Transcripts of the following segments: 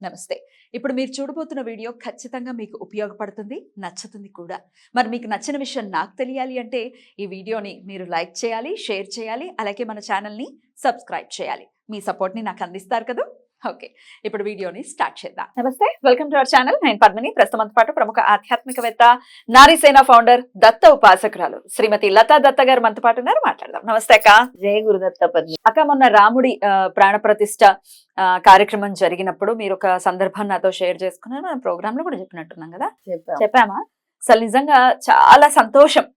నమస్తే. ఇప్పుడు మీరు చూడబోతున్న వీడియో ఖచ్చితంగా మీకు ఉపయోగపడుతుంది, నచ్చుతుంది కూడా. మరి మీకు నచ్చిన విషయం నాకు తెలియాలి అంటే ఈ వీడియోని మీరు లైక్ చేయాలి, షేర్ చేయాలి, అలాగే మన ఛానల్‌ని సబ్స్క్రైబ్ చేయాలి. మీ సపోర్ట్‌ని నాకు అందిస్తారు కదా! ఓకే. ఇప్పుడు వీడియోని స్టార్ట్ చేద్దాం. నమస్తే. Welcome to our channel. నేను పద్మిని. ప్రస్తుతం పాటు ప్రముఖ ఆధ్యాత్మికవేత్త, నారీసేన ఫౌండర్, దత్త ఉపాసకురాలు శ్రీమతి లతా దత్త గారు మనతో పాటు ఉన్నారు. మాట్లాడదాం. నమస్తే అక్క. జయ గురుదత్త పద్మి. అక్క, మొన్న రాముడి ప్రాణ ప్రతిష్ఠ కార్యక్రమం జరిగినప్పుడు మీరు ఒక సందర్భాన్ని నాతో షేర్ చేసుకున్నారు. మన ప్రోగ్రామ్ లో కూడా చెప్పినట్టున్నాం కదా, చెప్పామా? అసలు నిజంగా చాలా సంతోషం.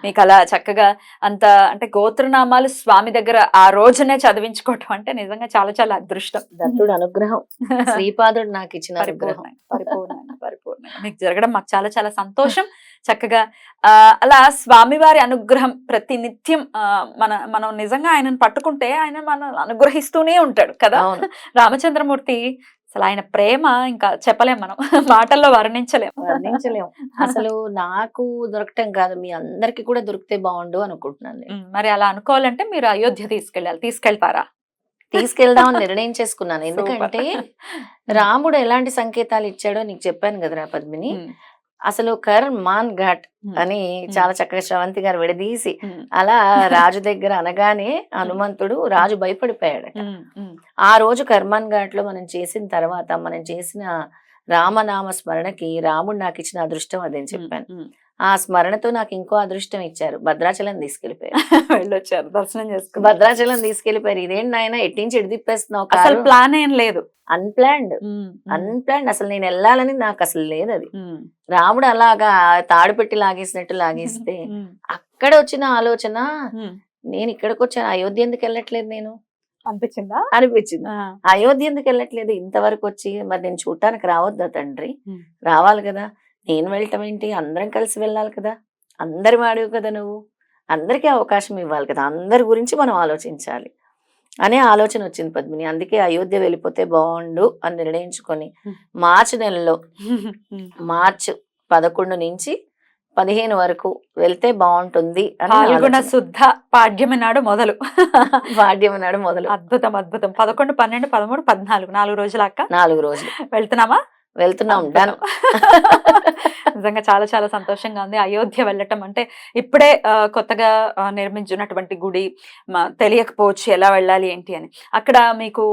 మీకు అలా చక్కగా అంత అంటే గోత్రనామాలు స్వామి దగ్గర ఆ రోజునే చదివించుకోవటం అంటే నిజంగా చాలా చాలా అదృష్టం. దత్తుడు అనుగ్రహం, శ్రీపాదుడు నాకు ఇచ్చిన అనుగ్రహం. పరిపూర్ణంగా మీకు జరగడం మాకు చాలా చాలా సంతోషం. చక్కగా అలా స్వామివారి అనుగ్రహం ప్రతి నిత్యం మనం నిజంగా ఆయనను పట్టుకుంటే ఆయన మనం అనుగ్రహిస్తూనే ఉంటాడు కదా. రామచంద్రమూర్తి అసలు ఆయన ప్రేమ ఇంకా చెప్పలేం, మనం మాటల్లో వర్ణించలేం. అసలు నాకు దొరకటం కాదు, మీ అందరికి కూడా దొరికితే బాగుండు అనుకుంటున్నాను. మరి అలా అనుకోవాలంటే మీరు అయోధ్య తీసుకెళ్తారా? తీసుకెళ్దామని నిర్ణయం చేసుకున్నాను. ఎందుకంటే రాముడు ఎలాంటి సంకేతాలు ఇచ్చాడో నీకు చెప్పాను కదరా పద్మిని. అసలు కర్మాన్ ఘాట్ అని చాలా చక్కగా శ్రవంతి గారు విడదీసి అలా రాజు దగ్గర అనగానే హనుమంతుడు రాజు భయపడిపోయాడట. ఆ రోజు కర్మాన్ ఘాట్ లో మనం చేసిన తర్వాత మనం చేసిన రామనామ స్మరణకి రాముడు నాకు ఇచ్చిన అదృష్టం అదని చెప్పాను. ఆ స్మరణతో నాకు ఇంకో అదృష్టం ఇచ్చారు, భద్రాచలం తీసుకెళ్లిపోయారు. వెళ్ళొచ్చారు, దర్శనం చేసుకుని భద్రాచలం తీసుకెళ్లిపోయారు. ఇదేంటి నాయన ఎట్టించి ఎడిదిప్పేస్తున్నావు, అసలు ప్లాన్ ఏం లేదు, అన్ప్లాన్డ్. అసలు నేను వెళ్ళాలని నాకు అసలు లేదు. అది రాముడు అలాగా తాడు పెట్టి లాగేసినట్టు లాగేస్తే అక్కడ వచ్చిన ఆలోచన, నేను ఇక్కడికి వచ్చాను, అయోధ్య ఎందుకు వెళ్ళట్లేదు నేను అనిపించింది. అయోధ్య ఎందుకు వెళ్ళట్లేదు ఇంతవరకు వచ్చి? మరి నేను చూడటానికి రావద్దా తండ్రి? రావాలి కదా. నేను వెళ్ళటం ఏంటి, అందరం కలిసి వెళ్ళాలి కదా. అందరి వాడివి కదా నువ్వు, అందరికీ అవకాశం ఇవ్వాలి కదా, అందరి గురించి మనం ఆలోచించాలి అనే ఆలోచన వచ్చింది పద్మిని. అందుకే అయోధ్య వెళ్ళిపోతే బాగుండు అని నిర్ణయించుకొని మార్చి నెలలో మార్చి 11 నుంచి 15 వరకు వెళ్తే బాగుంటుంది అని. శుద్ధ పాడ్యమి నాడు మొదలు. పాడ్యమి నాడు మొదలు. అద్భుతం. 11, 12, 13, 14 4 రోజులు అక్క. 4 రోజులు వెళ్తున్నామా? వెళ్తున్నాం. డన్. నిజంగా చాలా చాలా సంతోషంగా ఉంది. అయోధ్య వెళ్ళటం అంటే ఇప్పుడే కొత్తగా నిర్మించినటువంటి గుడి, తెలియకపోవచ్చు ఎలా వెళ్ళాలి ఏంటి అని. అక్కడ మీకు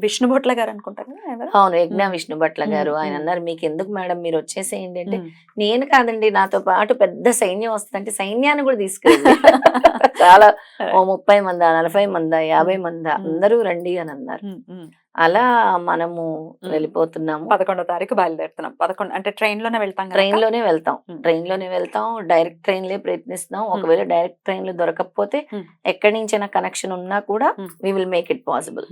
విష్ణుభట్ల గారు అనుకుంటారు. అవును, యజ్ఞ విష్ణుభట్ల గారు. ఆయన అన్నారు, మీకు ఎందుకు మేడం మీరు వచ్చేసేయండి అంటే, నేను కాదండి, నాతో పాటు పెద్ద సైన్యం వస్తుందంటే సైన్యాన్ని కూడా తీసుకెళ్ళి చాలా 30 మంది 40 మంది 50 మంది అందరూ రండి అని అన్నారు. అలా మనము వెళ్ళిపోతున్నాము. 11వ తారీఖు బయలుదేరుతున్నాం. 11 అంటే ట్రైన్ లోనే వెళ్తాం. ట్రైన్ లోనే వెళ్తాం. డైరెక్ట్ ట్రైన్లే ప్రయత్నిస్తున్నాం. ఒకవేళ డైరెక్ట్ ట్రైన్లు దొరకకపోతే ఎక్కడి నుంచైనా కనెక్షన్ ఉన్నా కూడా we will make it possible.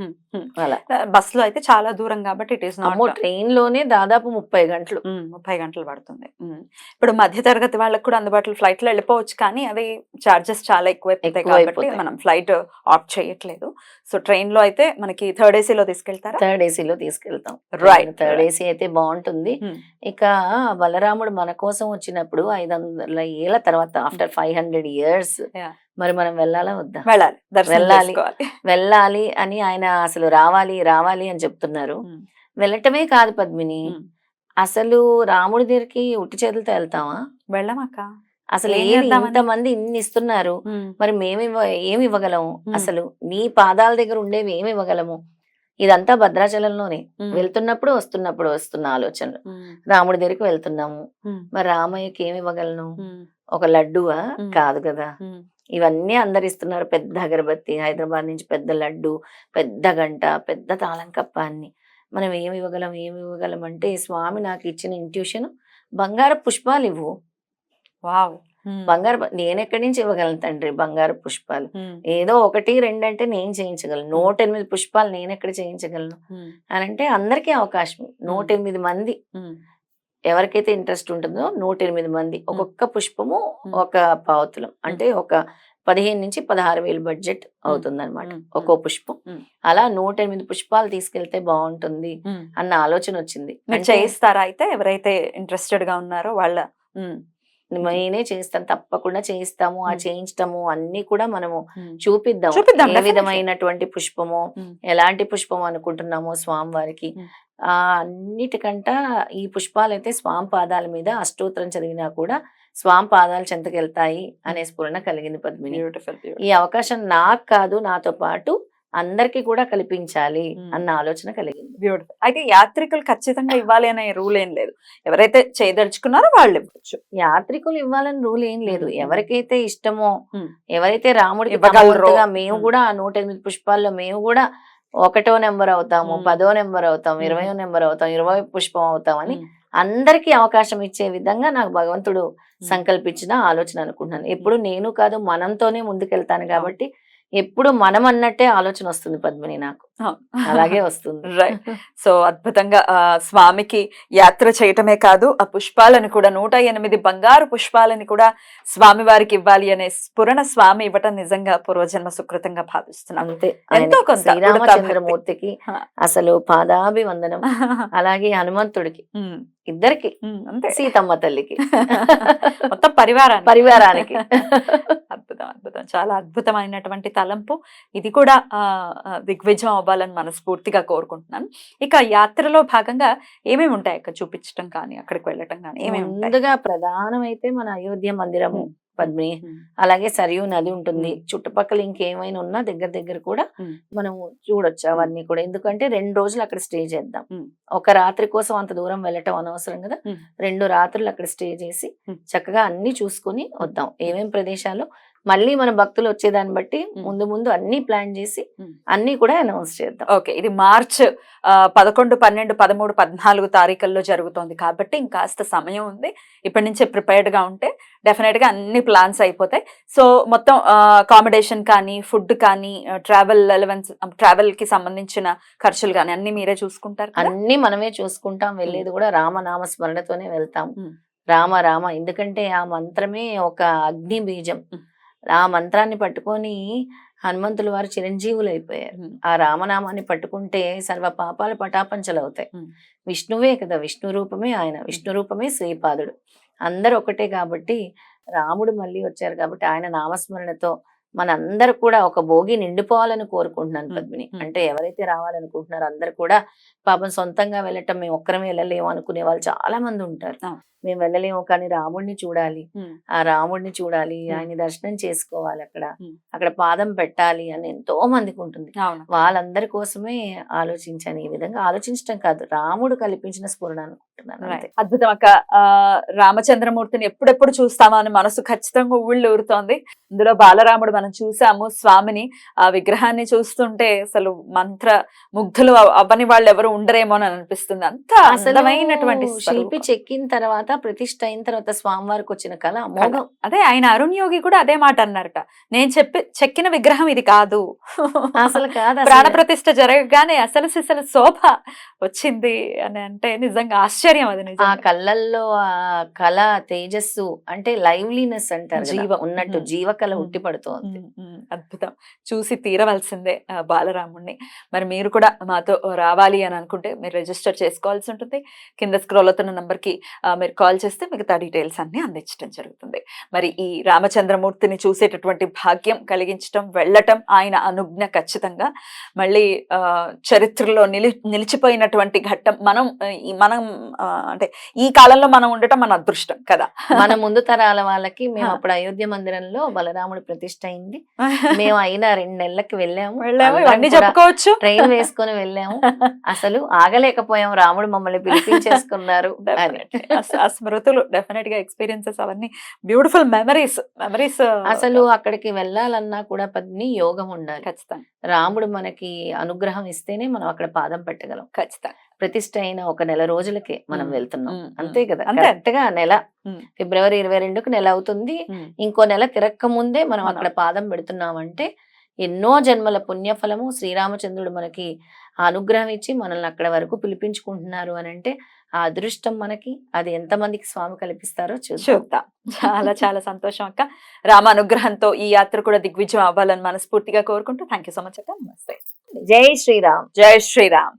అలా బస్ లో అయితే చాలా దూరం కాబట్టి ఇట్ ఈస్ నాట్. ట్రైన్ లోనే దాదాపు 30 గంటలు 30 గంటలు పడుతుంది. ఇప్పుడు మధ్య తరగతి వాళ్ళకి కూడా అందుబాటులో ఫ్లైట్ లో వెళ్ళిపోవచ్చు, కానీ అది చార్జెస్ చాలా ఎక్కువైపోతాయి కాబట్టి మనం ఫ్లైట్ ఆప్ట్ చేయట్లేదు. సో ట్రైన్ లో అయితే మనకి థర్డ్ ఏసీలో థర్డ్ ఏసీలో తీసుకెళ్తాం. రైట్, థర్డ్ ఏసీ అయితే బాగుంటుంది. ఇక బలరాముడు మన కోసం వచ్చినప్పుడు 500 ఏళ్ల తర్వాత, ఆఫ్టర్ 500 years, మరి మనం వెళ్ళాలా వద్దా? వెళ్ళాలి అని ఆయన అసలు రావాలి అని చెప్తున్నారు. వెళ్ళటమే కాదు పద్మిని, అసలు రాముడి దగ్గరికి ఉట్టి చేతులతో వెళ్తామా? వెళ్ళమాక. అసలు ఇంతమంది ఇన్ని ఇస్తున్నారు, మరి ఏమి ఇవ్వగలము? అసలు నీ పాదాల దగ్గర ఉండేవి ఏమి ఇవ్వగలము? ఇదంతా భద్రాచలంలోనే వెళ్తున్నప్పుడు వస్తున్న ఆలోచనలు. రాముడి దగ్గరికి వెళ్తున్నాము, మరి రామయ్యకి ఏమి ఇవ్వగలను? ఒక లడ్డువా? కాదు కదా. ఇవన్నీ అందరు ఇస్తున్నారు. పెద్ద అగరబత్తి, హైదరాబాద్ నుంచి పెద్ద లడ్డు, పెద్ద గంట, పెద్ద తాళం కప్ప అన్ని. మనం ఏమి ఇవ్వగలం అంటే, స్వామి నాకు ఇచ్చిన ఇంట్యూషన్, బంగారు పుష్పాలు ఇవ్వు. వావ్. నేను ఎక్కడి నుంచి ఇవ్వగలను తండ్రి బంగారు పుష్పాలు? ఏదో 1, 2 అంటే నేను చేయించగలను. 108 పుష్పాలు నేను ఎక్కడ చేయించగలను అని అంటే, అందరికీ అవకాశం. 108 మంది ఎవరికైతే ఇంట్రెస్ట్ ఉంటుందో 108 మంది, ఒక్కొక్క పుష్పము ఒక పావుతులం, అంటే ఒక 15 నుంచి 16,000 బడ్జెట్ అవుతుంది అనమాట ఒక్కో పుష్పం. అలా 108 పుష్పాలు తీసుకెళ్తే బాగుంటుంది అన్న ఆలోచన వచ్చింది. చేయిస్తారా అయితే ఎవరైతే ఇంట్రెస్టెడ్ గా ఉన్నారో వాళ్ళ? నేనే చేస్తాను, తప్పకుండా చేయిస్తాము. ఆ చేయించటము అన్ని కూడా మనము చూపిద్దాం. ఏ విధమైనటువంటి పుష్పము, ఎలాంటి పుష్పం అనుకుంటున్నామో స్వామి వారికి అన్నిటికంట ఈ పుష్పాలైతే స్వామి పాదాల మీద అష్టోత్తరం చదివినా కూడా స్వామి పాదాలు చెంతకెళ్తాయి అనే స్ఫురణ కలిగింది పద్మిని. బ్యూటిఫుల్ ఈ అవకాశం నాకు కాదు, నాతో పాటు అందరికీ కూడా కల్పించాలి అన్న ఆలోచన కలిగింది. బ్యూటిఫుల్. అయితే యాత్రికులు ఖచ్చితంగా ఇవ్వాలి అనే రూల్ ఏం లేదు, ఎవరైతే చేయదలుచుకున్నారో వాళ్ళు ఇవ్వచ్చు. యాత్రికులు ఇవ్వాలని రూల్ ఏం లేదు, ఎవరికైతే ఇష్టమో, మ్మ్. ఎవరైతే రాముడికి ఇవ్వగలరో. తమ వంతుగా మేము కూడా 108 పుష్పాల్లో మేము కూడా 1వ నెంబర్ అవుతాము, 10వ నెంబర్ అవుతాం, 20వ నెంబర్ అవుతాం, 20వ పుష్పం అవుతాం అని అందరికీ అవకాశం ఇచ్చే విధంగా నాకు భగవంతుడు సంకల్పించిన ఆలోచన అనుకుంటున్నాను. ఎప్పుడు నేను కాదు మనంతోనే ముందుకెళ్తాను కాబట్టి ఎప్పుడు మనం అన్నట్టే ఆలోచన వస్తుంది పద్మిని, నాకు అలాగే వస్తుంది. రైట్. సో అద్భుతంగా స్వామికి యాత్ర చేయటమే కాదు, ఆ పుష్పాలను కూడా 108 బంగారు పుష్పాలని కూడా స్వామి వారికి ఇవ్వాలి అనే స్ఫురణ స్వామి ఇవ్వటం నిజంగా పూర్వజన్మ సుకృతంగా భావిస్తున్నాం. అంతే. ఎంతో కొంత శ్రీరామచంద్రమూర్తికి అసలు పాదాభివందనం, అలాగే హనుమంతుడికి, ఇద్దరికి, అంతే, సీతమ్మ తల్లికి, మొత్తం పరివారానికి. అద్భుతం అద్భుతం, చాలా అద్భుతమైనటువంటి తలంపు. ఇది కూడా దిగ్విజయం అవ్వాలని మనస్ఫూర్తిగా కోరుకుంటున్నాను. ఇక యాత్రలో భాగంగా ఏమేమి ఉంటాయి అక్కడ చూపించడం కానీ, అక్కడికి వెళ్ళటం కానీ ఏమేమి ఉంటాయి? ముందుగా ప్రధానమైతే మన అయోధ్య మందిరము పద్మిని, అలాగే సరియు నది ఉంటుంది, చుట్టుపక్కల ఇంకేమైనా ఉన్నా దగ్గర కూడా మనం చూడొచ్చు అవన్నీ కూడా. ఎందుకంటే 2 రోజులు అక్కడ స్టే చేద్దాం, ఒక రాత్రి కోసం అంత దూరం వెళ్ళటం అనవసరం కదా. 2 రాత్రులు అక్కడ స్టే చేసి చక్కగా అన్ని చూసుకుని వద్దాం. ఏమేం ప్రదేశాలు మళ్ళీ మన భక్తులు వచ్చేదాన్ని బట్టి ముందు అన్ని ప్లాన్ చేసి అన్ని కూడా అనౌన్స్ చేద్దాం. ఓకే, ఇది మార్చ్ 11, 12, 13, 14 తారీఖుల్లో జరుగుతోంది కాబట్టి ఇంకాస్త సమయం ఉంది. ఇప్పటి నుంచే ప్రిపేర్డ్ గా ఉంటే డెఫినెట్ గా అన్ని ప్లాన్స్ అయిపోతాయి. సో మొత్తం అకామిడేషన్ కానీ, ఫుడ్ కానీ, ట్రావెల్ కి సంబంధించిన ఖర్చులు కానీ అన్ని మీరే చూసుకుంటారు? అన్ని మనమే చూసుకుంటాం. వెళ్ళేది కూడా రామనామ స్మరణతోనే వెళ్తాం. రామ రామ, ఎందుకంటే ఆ మంత్రమే ఒక అగ్ని బీజం. ఆ మంత్రాన్ని పట్టుకొని హనుమంతుల వారు చిరంజీవులు అయిపోయారు. ఆ రామనామాన్ని పట్టుకుంటే సర్వ పాపాలు పటాపంచలవుతాయి. విష్ణువే కదా, విష్ణు రూపమే ఆయన, విష్ణు రూపమే శ్రీపాదుడు, అందరు ఒకటే. కాబట్టి రాముడు మళ్ళీ వచ్చారు కాబట్టి ఆయన నామస్మరణతో మనందరూ కూడా ఒక భోగి నిండిపోవాలని కోరుకుంటున్నాను పద్మిని. అంటే ఎవరైతే రావాలనుకుంటున్నారో అందరు కూడా, పాపం సొంతంగా వెళ్ళటం మేము ఒక్కరమే వెళ్ళలేము అనుకునే వాళ్ళు చాలా మంది ఉంటారు. మేము వెళ్ళలేము కానీ రాముడిని చూడాలి, ఆ రాముడిని చూడాలి, ఆయన దర్శనం చేసుకోవాలి, అక్కడ పాదం పెట్టాలి అని ఎంతో మందికి ఉంటుంది. వాళ్ళందరి కోసమే ఆలోచించాను. ఈ విధంగా ఆలోచించడం కాదు, రాముడు కల్పించిన స్ఫురణ అనుకుంటున్నాను. అద్భుతం అక్క. రామచంద్రమూర్తిని ఎప్పుడెప్పుడు చూస్తామా అని మనసు ఖచ్చితంగా ఊళ్ళు ఊరుతోంది. ఇందులో బాలరాముడు మనం చూసాము, స్వామిని ఆ విగ్రహాన్ని చూస్తుంటే అసలు మంత్ర ముగ్ధులు అవ్వని వాళ్ళు ఎవరు ఉండరేమో అని అనిపిస్తుంది. అంత అందమైనటువంటి శిల్పి చెక్కిన తర్వాత, ప్రతిష్ఠ అయిన తర్వాత స్వామివారికి వచ్చిన కళ అమోఘం. అదే ఆయన అరుణ్ యోగి కూడా అదే మాట అన్నారట, నేను చెక్కిన విగ్రహం ఇది కాదు, అసలు కాదు, ప్రాణ ప్రతిష్ఠ జరగగానే అసలు సిసలు శోభ వచ్చింది అని అంటే నిజంగా ఆశ్చర్యం. అది ఆ కళ్ళల్లో ఆ కళ తేజస్సు, అంటే లైవ్లీనెస్ అంటారు, జీవం ఉన్నట్టు జీవకళ ఉట్టి పడుతోంది. అద్భుతం, చూసి తీరవలసిందే బాలరాముడిని. మరి మీరు కూడా మాతో రావాలి అని అనుకుంటే మీరు రిజిస్టర్ చేసుకోవాల్సి ఉంటుంది. కింద స్క్రోల్ అవుతున్న నంబర్కి మీరు కాల్ చేస్తే మిగతా డీటెయిల్స్ అన్ని అందించడం జరుగుతుంది. మరి ఈ రామచంద్రమూర్తిని చూసేటటువంటి భాగ్యం కలిగించడం, వెళ్ళటం ఆయన అనుజ్ఞ ఖచ్చితంగా. మళ్ళీ చరిత్రలో నిలిచిపోయినటువంటి ఘట్టం. మనం అంటే ఈ కాలంలో మనం ఉండటం మన అదృష్టం కదా. మన ముందు తరాల వాళ్ళకి మేము అప్పుడు అయోధ్య మందిరంలో బలరాముడి ప్రతిష్ఠ అయింది, మేము అయినా 2 నెలలకి వెళ్ళాము, ఇవన్నీ చెప్పుకోవచ్చు, ట్రైన్ వేసుకొని వెళ్ళాము, అసలు ఆగలేకపోయాం, రాముడు మమ్మల్ని పిలిపించేసుకున్నారు. ఆ స్మృతులు డెఫినెట్ గా, ఎక్స్పీరియన్సెస్ అవన్నీ బ్యూటిఫుల్ మెమరీస్. అసలు అక్కడికి వెళ్ళాలన్నా కూడా పద్మిని యోగం ఉండాలి ఖచ్చితంగా. రాముడు మనకి అనుగ్రహం ఇస్తేనే మనం అక్కడ పాదం పెట్టగలం ఖచ్చితంగా. ప్రతిష్ఠ అయిన ఒక నెల రోజులకే మనం వెళ్తున్నాం, అంతే కదా. కరెక్ట్ గా నెల, ఫిబ్రవరి 22కు నెల అవుతుంది, ఇంకో నెల తిరక్క ముందే మనం అక్కడ పాదం పెడుతున్నామంటే ఎన్నో జన్మల పుణ్యఫలము. శ్రీరామచంద్రుడు మనకి ఆ అనుగ్రహం ఇచ్చి మనల్ని అక్కడ వరకు పిలిపించుకుంటున్నారు అని అంటే ఆ అదృష్టం మనకి, అది ఎంతమందికి స్వామి కల్పిస్తారో చూద్దాం. చాలా చాలా సంతోషం అక్క. రామ అనుగ్రహంతో ఈ యాత్ర కూడా దిగ్విజయం అవ్వాలని మనస్ఫూర్తిగా కోరుకుంటూ థ్యాంక్ యూ సో మచ్ అక్క. నమస్తే. జై శ్రీరామ్. జై శ్రీరామ్.